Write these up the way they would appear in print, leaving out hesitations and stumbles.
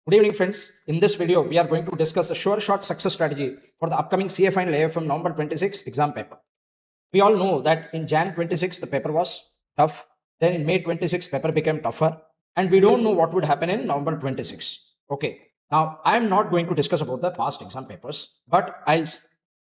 Good evening, friends. In this video, we are going to discuss a sure shot success strategy for the upcoming CA Final AFM November 26 exam paper. We all know that in Jan 26, the paper was tough. Then in May 26, paper became tougher. And we don't know what would happen in November 26. Okay. Now, I am not going to discuss about the past exam papers, but I'll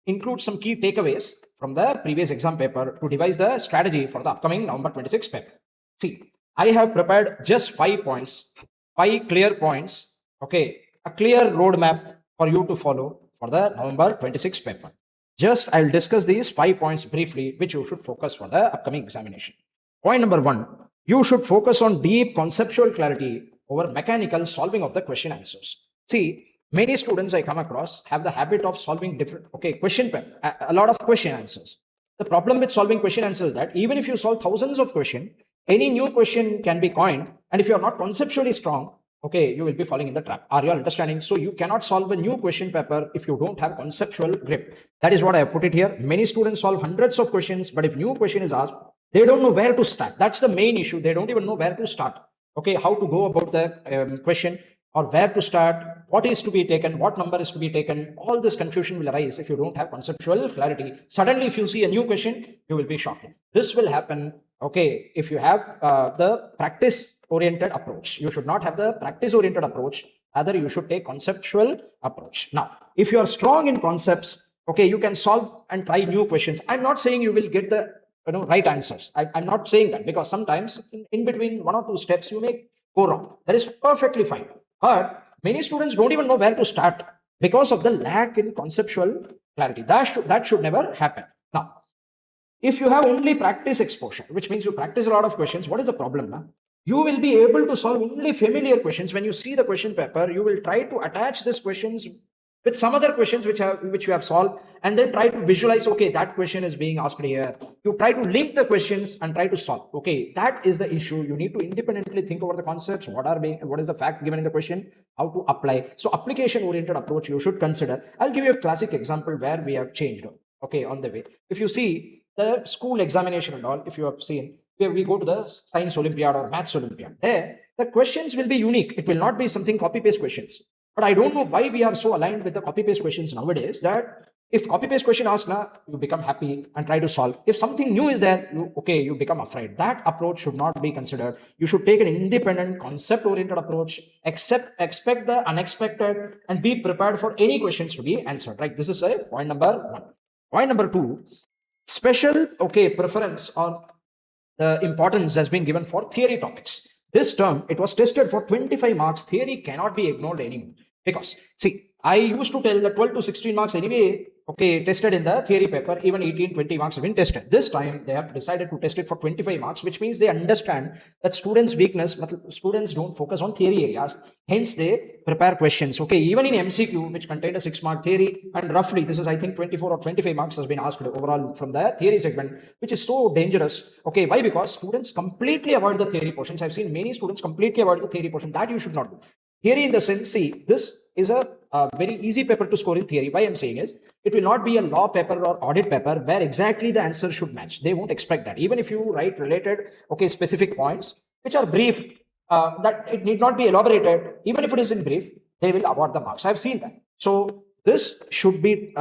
include some key takeaways from the previous exam paper to devise the strategy for the upcoming November 26 paper. See, I have prepared just 5 points, 5 clear points. Okay, a clear roadmap for you to follow for the November 26 paper. Just I'll discuss these 5 points briefly, which you should focus for the upcoming examination. Point number 1, you should focus on deep conceptual clarity over mechanical solving of the question answers. See, many students I come across have the habit of solving different, a lot of question answers. The problem with solving question answers is that even if you solve thousands of questions, any new question can be coined. And if you are not conceptually strong, okay, you will be falling in the trap. Are you all understanding? So you cannot solve a new question paper if you don't have conceptual grip. That is what I have put it here. Many students solve hundreds of questions, but if new question is asked, they don't know where to start. That's the main issue. They don't even know where to start. Okay, how to go about the question, or where to start, what is to be taken, what number is to be taken. All this confusion will arise if you don't have conceptual clarity. Suddenly, if you see a new question, you will be shocked. This will happen, okay, if you have the practice-oriented approach. You should not have the practice-oriented approach. Rather, you should take conceptual approach. Now, if you are strong in concepts, okay, you can solve and try new questions. I'm not saying you will get the right answers. I'm not saying that, because sometimes in between 1 or 2 steps, you may go wrong. That is perfectly fine. But many students don't even know where to start because of the lack in conceptual clarity. That should never happen. Now, if you have only practice exposure, which means you practice a lot of questions, what is the problem now? You will be able to solve only familiar questions. When you see the question paper, you will try to attach these questions with some other questions which you have solved, and then try to visualize, okay, that question is being asked here. You try to link the questions and try to solve. Okay, that is the issue. You need to independently think over the concepts, what is the fact given in the question, how to apply. So application oriented approach you should consider. I'll give you a classic example where we have changed, okay, on the way. If you see the school examination and all, if you have seen, where we go to the science Olympiad or maths Olympiad, there the questions will be unique. It will not be something copy paste questions. But I don't know why we are so aligned with the copy paste questions nowadays, that if copy paste question asked now, you become happy and try to solve. If something new is there, you become afraid. That approach should not be considered. You should take an independent concept oriented approach, expect the unexpected, and be prepared for any questions to be answered. Right? This is a point number 1. Point number 2, special preference or importance has been given for theory topics. This term, it was tested for 25 marks. Theory cannot be ignored anymore. Because, see, I used to tell that 12 to 16 marks anyway, okay, tested in the theory paper, even 18, 20 marks have been tested. This time, they have decided to test it for 25 marks, which means they understand that students' weakness, but students don't focus on theory areas. Hence, they prepare questions, okay, even in MCQ, which contained a 6-mark theory, and roughly, this is, I think, 24 or 25 marks has been asked overall from the theory segment, which is so dangerous. Okay, why? Because students completely avoid the theory portions. I've seen many students completely avoid the theory portion. That you should not do. Theory in the sense, see, this is a very easy paper to score in theory. Why I'm saying is, it will not be a law paper or audit paper where exactly the answer should match. They won't expect that. Even if you write related, specific points, which are brief, that it need not be elaborated. Even if it is in brief, they will award the marks. I've seen that. So this should be,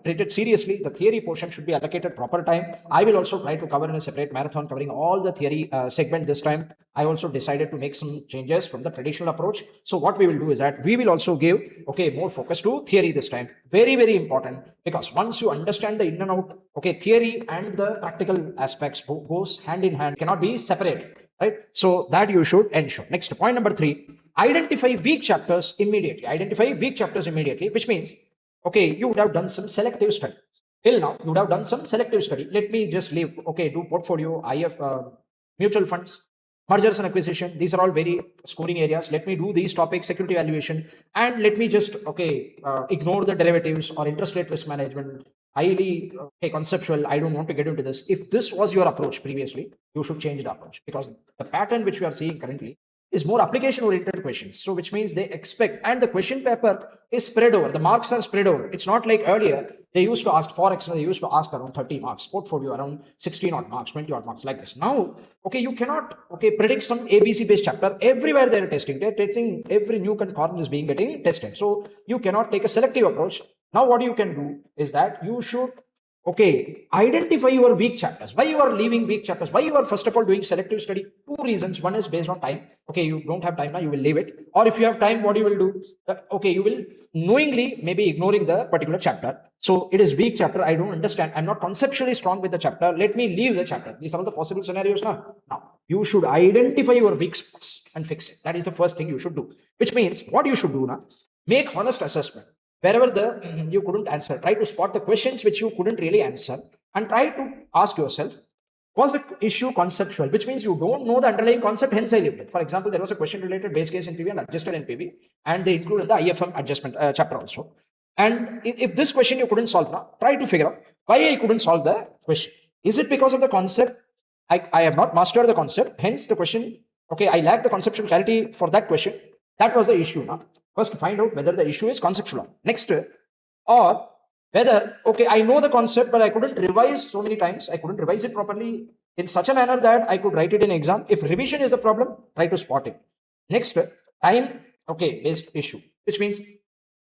treated seriously. The theory portion should be allocated proper time. I will also try to cover in a separate marathon covering all the theory segment this time. I also decided to make some changes from the traditional approach. So what we will do is that we will also give, more focus to theory this time. Very, very important, because once you understand the in and out, theory and the practical aspects goes hand in hand, cannot be separated, right? So that you should ensure. Next, point number 3. Identify weak chapters immediately. Identify weak chapters immediately, which means, you would have done some selective study. Till now, you would have done some selective study. Let me just leave, do portfolio, mutual funds, mergers and acquisition. These are all very scoring areas. Let me do these topics, security valuation, and let me just, ignore the derivatives or interest rate risk management. Highly conceptual. I don't want to get into this. If this was your approach previously, you should change the approach, because the pattern which we are seeing currently, is more application oriented questions. So which means they expect, and the question paper is spread over, the marks are spread over. It's not like earlier, they used to ask forex, they used to ask around 30 marks, portfolio around 16 odd marks, 20 odd marks, like this. Now, okay, you cannot, okay, predict some ABC based chapter. Everywhere they're testing, every nook and corner is being getting tested. So you cannot take a selective approach. Now what you can do is that you should, okay, identify your weak chapters. Why you are leaving weak chapters? Why you are first of all doing selective study? Two reasons. One is based on time. Okay, you don't have time now, you will leave it. Or if you have time, what you will do? Okay, you will knowingly maybe ignoring the particular chapter. So it is weak chapter. I don't understand. I'm not conceptually strong with the chapter. Let me leave the chapter. These are the possible scenarios now. Now you should identify your weak spots and fix it. That is the first thing you should do. Which means what you should do now? Make honest assessment. Wherever you couldn't answer, try to spot the questions which you couldn't really answer and try to ask yourself, was the issue conceptual? Which means you don't know the underlying concept, hence I left it. For example, there was a question related base case NPV and adjusted NPV, and they included the IFM adjustment chapter also. And if this question you couldn't solve now, try to figure out why I couldn't solve the question. Is it because of the concept? I have not mastered the concept, hence the question, okay, I lack the conceptual clarity for that question. That was the issue now. First, find out whether the issue is conceptual. Next, or whether, okay, I know the concept, but I couldn't revise so many times. I couldn't revise it properly in such a manner that I could write it in exam. If revision is the problem, try to spot it. Next, time, okay, based issue, which means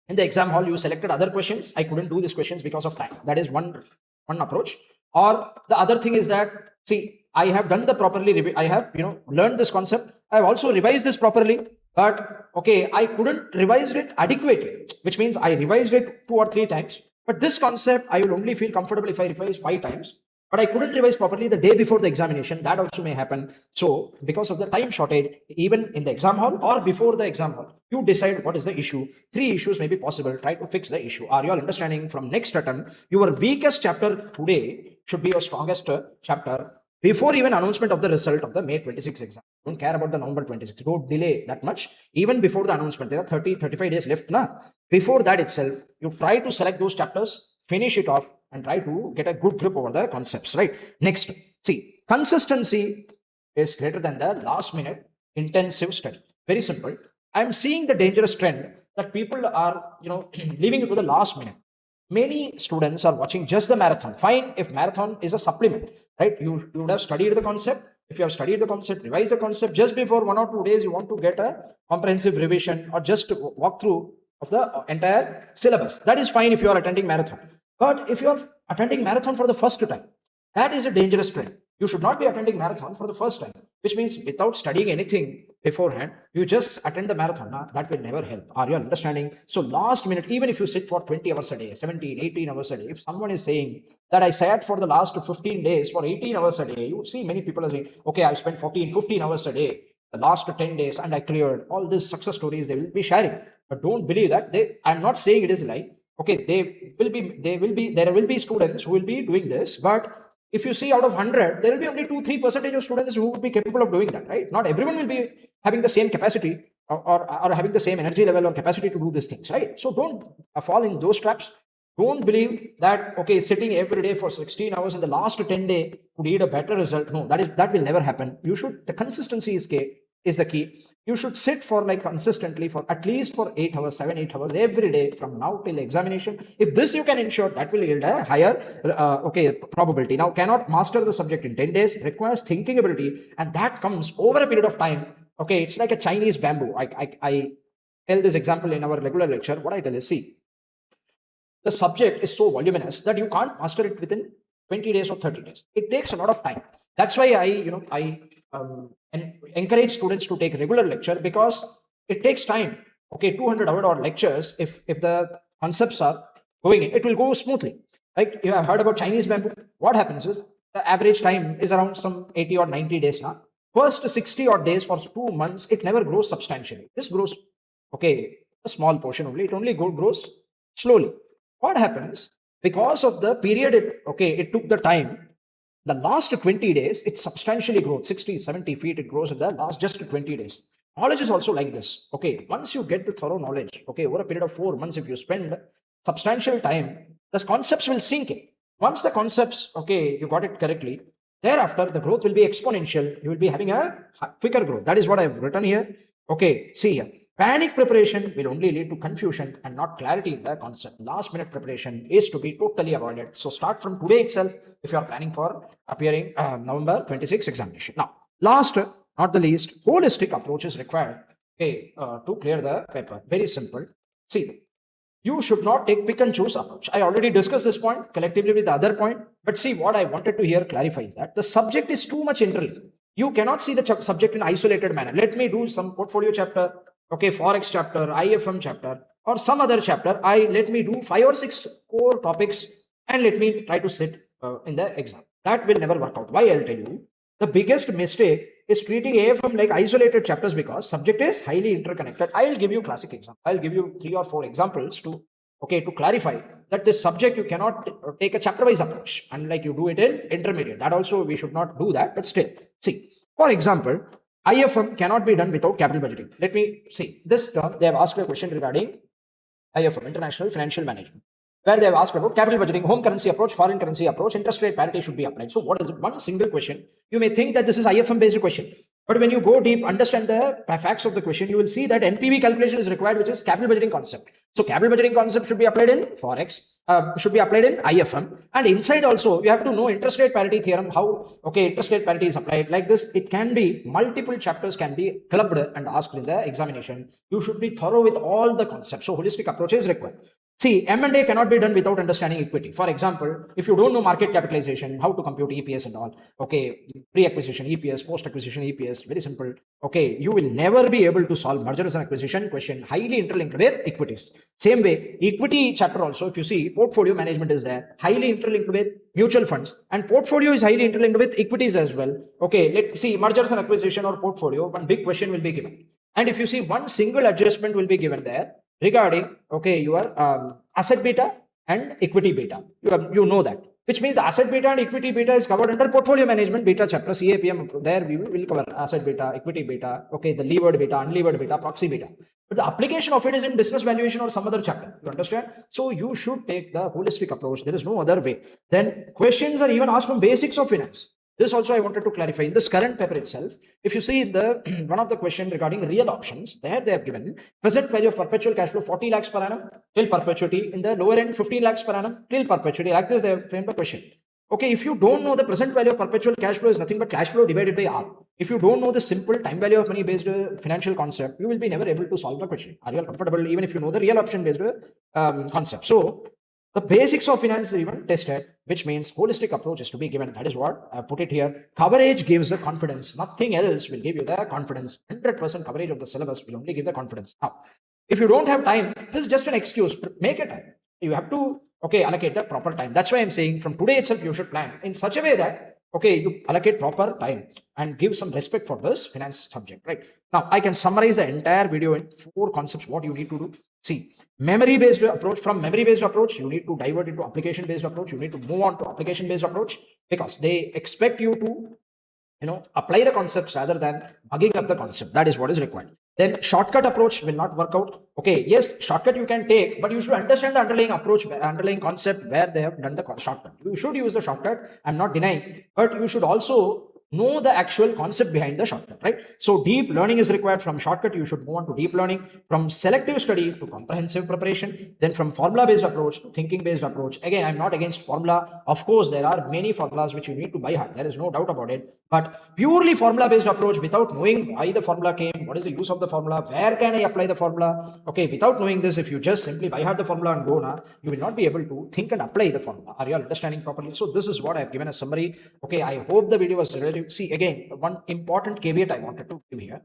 in the exam hall, you selected other questions. I couldn't do these questions because of time. That is one approach. Or the other thing is that, see, I have done the properly, I have, learned this concept. I have also revised this properly. But okay, I couldn't revise it adequately, which means I revised it 2 or 3 times. But this concept, I will only feel comfortable if I revise 5 times. But I couldn't revise properly the day before the examination. That also may happen. So because of the time shortage, even in the exam hall or before the exam hall, you decide what is the issue. 3 issues may be possible. Try to fix the issue. Are you all understanding? From next attempt, your weakest chapter today should be your strongest chapter before even announcement of the result of the May 26 exam. Don't care about the November 26. Don't delay that much. Even before the announcement, there are 35 days left. Before that itself, you try to select those chapters, finish it off, and try to get a good grip over the concepts, right? Next, see, consistency is greater than the last minute intensive study. Very simple. I'm seeing the dangerous trend that people are, leaving it to the last minute. Many students are watching just the marathon. Fine if marathon is a supplement, right? You would have studied the concept. If you have studied the concept, revise the concept, just before 1 or 2 days, you want to get a comprehensive revision or just walk through of the entire syllabus. That is fine if you are attending marathon. But if you are attending marathon for the first time, that is a dangerous trend. You should not be attending marathon for the first time, which means without studying anything beforehand, you just attend the marathon. That will never help. Are you understanding? So last minute, even if you sit for 20 hours a day, 17, 18 hours a day, if someone is saying that I sat for the last 15 days for 18 hours a day, you would see many people are saying, okay, I've spent 14, 15 hours a day, the last 10 days, and I cleared all these success stories they will be sharing. But don't believe that. I'm not saying it is a lie. Okay, there will be students who will be doing this, but if you see out of 100, there will be only 2-3% of students who would be capable of doing that, right? Not everyone will be having the same capacity or having the same energy level or capacity to do these things, right? So don't fall in those traps. Don't believe that, okay, sitting every day for 16 hours in the last 10 days could yield a better result. No, that will never happen. The consistency is the key. You should sit for consistently for at least for 8 hours, 7-8 hours every day from now till examination. If this you can ensure, that will yield a higher probability. Now, cannot master the subject in 10 days, requires thinking ability, and that comes over a period of time. Okay, it's like a Chinese bamboo. I tell this example in our regular lecture. What I tell is, see, the subject is so voluminous that you can't master it within 20 days or 30 days. It takes a lot of time. That's why I encourage students to take regular lecture, because it takes time. Okay, 200-hour or lectures, if the concepts are going in, it will go smoothly. Like you have heard about Chinese bamboo. What happens is the average time is around some 80 or 90 days now. First 60 odd days for 2 months, it never grows substantially. This grows, okay, a small portion only. It only grows slowly. What happens? Because of the period, it took the time, the last 20 days, it substantially grows, 60, 70 feet, it grows in the last just 20 days. Knowledge is also like this. Okay, once you get the thorough knowledge, okay, over a period of 4 months, if you spend substantial time, the concepts will sink in. Once the concepts, okay, you got it correctly, Thereafter, the growth will be exponential. You will be having a quicker growth. That is what I've written here. Okay, see here. Panic preparation will only lead to confusion and not clarity in the concept. Last minute preparation is to be totally avoided. So start from today itself if you are planning for appearing November 26 examination. Now, last, not the least, holistic approach is required, okay, to clear the paper. Very simple. See, you should not take pick and choose approach. I already discussed this point collectively with the other point, but see, what I wanted to here clarify is that the subject is too much interlinked. You cannot see the subject in isolated manner. Let me do some portfolio chapter, okay, forex chapter, IFM chapter, or some other chapter. Let me do 5 or 6 core topics and let me try to sit in the exam. That will never work out. Why? I'll tell you. The biggest mistake is treating AFM like isolated chapters because subject is highly interconnected. I will give you classic example. I'll give you 3 or 4 examples to clarify that this subject you cannot take a chapter wise approach, unlike you do it in intermediate. That also we should not do that, but still, see, for example, IFM cannot be done without capital budgeting. Let me see this term. They have asked a question regarding IFM, International Financial Management, where they have asked about capital budgeting, home currency approach, foreign currency approach, interest rate parity should be applied. So what is it? One single question. You may think that this is IFM based question, but when you go deep, understand the facts of the question, you will see that NPV calculation is required, which is capital budgeting concept. So capital budgeting concept should be applied in forex, should be applied in IFM, and inside also you have to know interest rate parity theorem, how interest rate parity is applied. Like this, it can be multiple chapters can be clubbed and asked in the examination. You should be thorough with all the concepts. So holistic approach is required. See, M&A cannot be done without understanding equity. For example, if you don't know market capitalization, how to compute EPS and all, pre-acquisition EPS, post-acquisition EPS, very simple. You will never be able to solve mergers and acquisition question highly interlinked with equities. Same way, equity chapter also, if you see, portfolio management is there, highly interlinked with mutual funds, and portfolio is highly interlinked with equities as well. Let's see, mergers and acquisition or portfolio, one big question will be given. And if you see, one single adjustment will be given there regarding your asset beta and equity beta. You know that, which means the asset beta and equity beta is covered under portfolio management beta chapter, CAPM. There we will cover asset beta, equity beta, the levered beta, unlevered beta, proxy beta. But the application of it is in business valuation or some other chapter. You understand? So you should take the holistic approach. There is no other way. Then questions are even asked from basics of finance. This also I wanted to clarify. In this current paper itself, if you see the one of the question regarding real options, there they have given present value of perpetual cash flow 40 lakhs per annum till perpetuity. In the lower end, 15 lakhs per annum till perpetuity. Like this, they have framed the question. If you don't know the present value of perpetual cash flow is nothing but cash flow divided by R. If you don't know the simple time value of money based financial concept, you will be never able to solve the question. Are you all comfortable even if you know the real option based concept? So the basics of finance is even tested, which means holistic approach is to be given. That is what I put it here. Coverage gives the confidence. Nothing else will give you the confidence. 100% coverage of the syllabus will only give the confidence. Now, if you don't have time, this is just an excuse. Make a time. You have to allocate the proper time. That's why I'm saying from today itself you should plan in such a way that you allocate proper time and give some respect for this finance subject, right? Now, I can summarize the entire video in 4 concepts, what you need to do. See, memory-based approach. From memory-based approach, you need to divert into application-based approach. You need to move on to application-based approach because they expect you to, apply the concepts rather than bugging up the concept. That is what is required. Then shortcut approach will not work out. Yes, shortcut you can take, but you should understand the underlying approach, underlying concept where they have done the shortcut. You should use the shortcut. I'm not denying, but you should also know the actual concept behind the shortcut, right? So deep learning is required. From shortcut, you should move on to deep learning. From selective study to comprehensive preparation. Then from formula-based approach to thinking-based approach. Again, I'm not against formula. Of course, there are many formulas which you need to buy hard. There is no doubt about it. But purely formula-based approach without knowing why the formula came, what is the use of the formula, where can I apply the formula? Without knowing this, if you just simply buy hard the formula and go now, you will not be able to think and apply the formula. Are you all understanding properly? So this is what I have given a summary. I hope the video was relative. See, again, one important caveat I wanted to give here.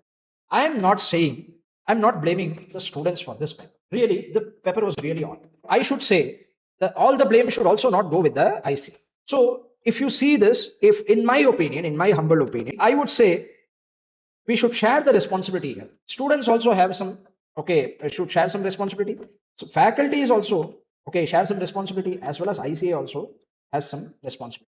I'm not blaming the students for this paper. Really, the paper was really on. I should say that all the blame should also not go with the IC. So if you see this, if in my opinion, in my humble opinion, I would say we should share the responsibility here. Students also have some, should share some responsibility. So faculty is also, share some responsibility, as well as ICAI also has some responsibility.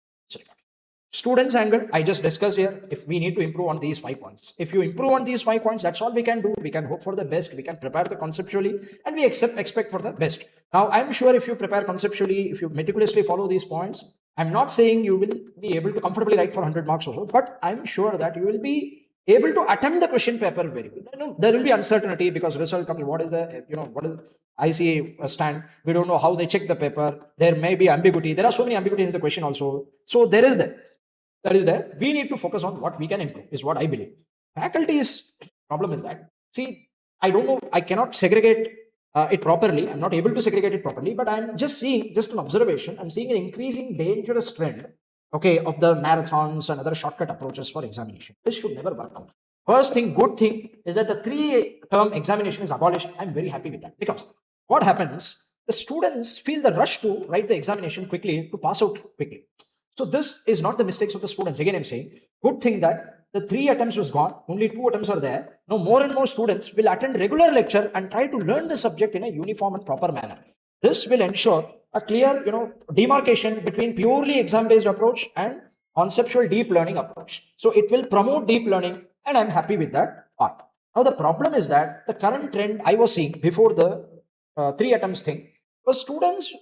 Students angle, I just discussed here. If we need to improve on these 5 points, if you improve on these 5 points, that's all we can do. We can hope for the best. We can prepare the conceptually, and we expect for the best. Now, I'm sure if you prepare conceptually, if you meticulously follow these points, I'm not saying you will be able to comfortably write for 100 marks also, but I'm sure that you will be able to attempt the question paper very well. There will be uncertainty because result comes. What is the, what is ICAI stand? We don't know how they check the paper. There may be ambiguity. There are so many ambiguities in the question also. So there is that. That is there. We need to focus on what we can improve, is what I believe. Faculty's problem is that, see, I don't know, I cannot segregate it properly. I'm not able to segregate it properly, but I'm just seeing, just an observation, I'm seeing an increasing dangerous trend, okay, of the marathons and other shortcut approaches for examination. This should never work out. First thing, good thing is that the 3-term examination is abolished. I'm very happy with that, because what happens, the students feel the rush to write the examination quickly, to pass out quickly. So this is not the mistakes of the students. Again, I'm saying, good thing that the 3 attempts was gone, only 2 attempts are there. Now more and more students will attend regular lecture and try to learn the subject in a uniform and proper manner. This will ensure a clear, demarcation between purely exam-based approach and conceptual deep learning approach. So it will promote deep learning, and I'm happy with that part. Now the problem is that the current trend I was seeing before the 3 attempts thing was students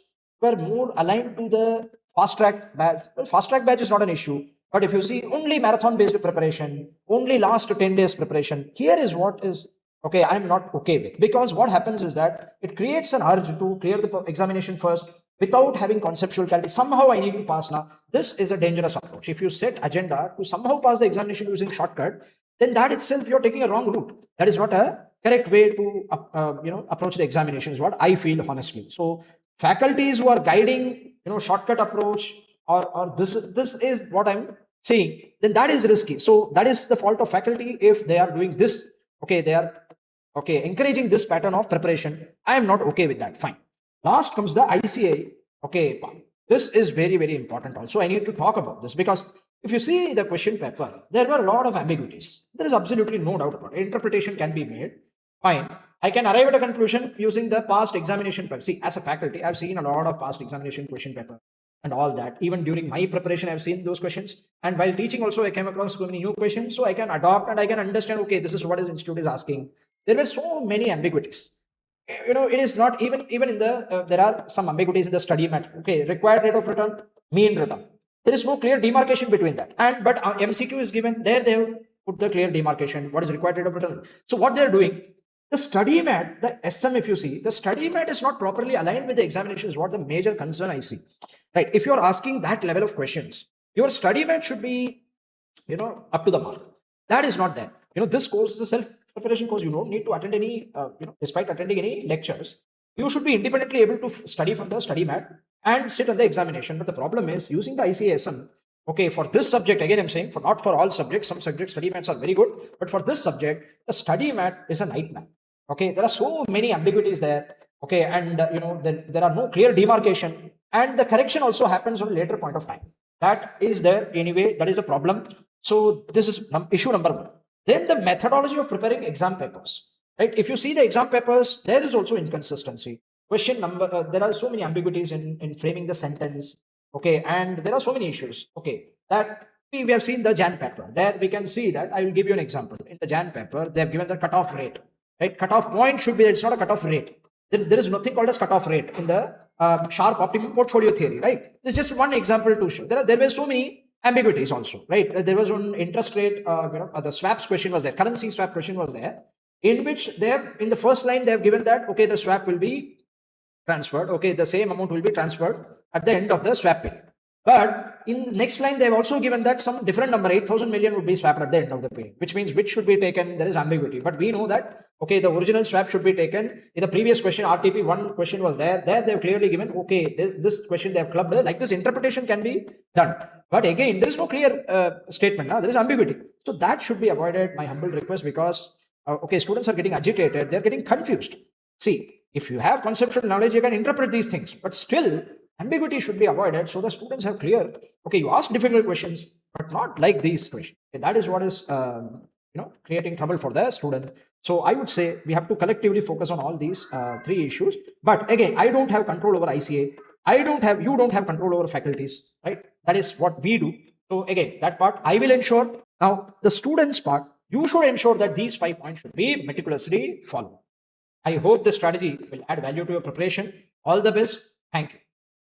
were more aligned to the fast track badge. Well, fast track badge is not an issue, but if you see only marathon based preparation, only last 10 days preparation, here is what is okay, I'm not okay with, because what happens is that it creates an urge to clear the examination first without having conceptual clarity. Somehow I need to pass now. This is a dangerous approach. If you set agenda to somehow pass the examination using shortcut, then that itself you're taking a wrong route. That is not a correct way to approach the examination, is what I feel honestly. So faculties who are guiding shortcut approach, or this is what I'm saying, then that is risky. So that is the fault of faculty if they are doing this. Okay, they are encouraging this pattern of preparation. I am not okay with that. Fine. Last comes the ICAI part. This is very, very important also. I need to talk about this, because if you see the question paper, there were a lot of ambiguities. There is absolutely no doubt about it. Interpretation can be made. Fine. I can arrive at a conclusion using the past examination paper. See, as a faculty, I've seen a lot of past examination question paper and all that. Even during my preparation, I've seen those questions. And while teaching also, I came across so many new questions. So I can adopt and I can understand, okay, this is what his institute is asking. There were so many ambiguities. It is not even in the, there are some ambiguities in the study mat. Okay, required rate of return, mean return. There is no clear demarcation between that. But MCQ is given, there they have put the clear demarcation, what is required rate of return. So what they're doing, the study mat, the SM, if you see, the study mat is not properly aligned with the examination, is what the major concern I see. Right? If you're asking that level of questions, your study mat should be, up to the mark. That is not there. This course is a self-preparation course. You don't need to attend any, despite attending any lectures, you should be independently able to study from the study mat and sit on the examination. But the problem is using the ICASM. Okay, for this subject, again, I'm saying, not for all subjects. Some subjects study mats are very good, but for this subject, the study mat is a nightmare. Okay, there are so many ambiguities there. Okay, and there are no clear demarcation, and the correction also happens on a later point of time. That is there anyway. That is a problem. So this is issue number 1. Then the methodology of preparing exam papers. Right? If you see the exam papers, there is also inconsistency. Question number, there are so many ambiguities in framing the sentence. Okay, and there are so many issues. Okay, that we have seen the Jan paper. There we can see that. I will give you an example. In the Jan paper, they have given the cutoff rate. Right, cutoff point should be. It's not a cutoff rate. There is nothing called as cutoff rate in the sharp optimum portfolio theory. Right, this is just one example to show. There were so many ambiguities also. Right, there was one interest rate. The swaps question was there. Currency swap question was there, in which they have, in the first line they have given that, okay, the swap will be transferred. Okay, the same amount will be transferred at the end of the swap period. But in the next line, they've also given that some different number, 8,000 million would be swapped at the end of the period, which means which should be taken. There is ambiguity. But we know that, okay, the original swap should be taken. In the previous question, RTP, one question was there. There they've clearly given, okay, this question they have clubbed. Like this interpretation can be done. But again, there is no clear statement. There is ambiguity. So that should be avoided, my humble request, because, okay, students are getting agitated. They're getting confused. See, if you have conceptual knowledge, you can interpret these things. But still, ambiguity should be avoided, so the students have clear, okay, you ask difficult questions, but not like these questions. Okay, that is what is creating trouble for the student. So I would say we have to collectively focus on all these 3 issues. But again, I don't have control over ICA. You don't have control over faculties, right? That is what we do. So again, that part I will ensure. Now the students part, you should ensure that these 5 points should be meticulously followed. I hope this strategy will add value to your preparation. All the best. Thank you.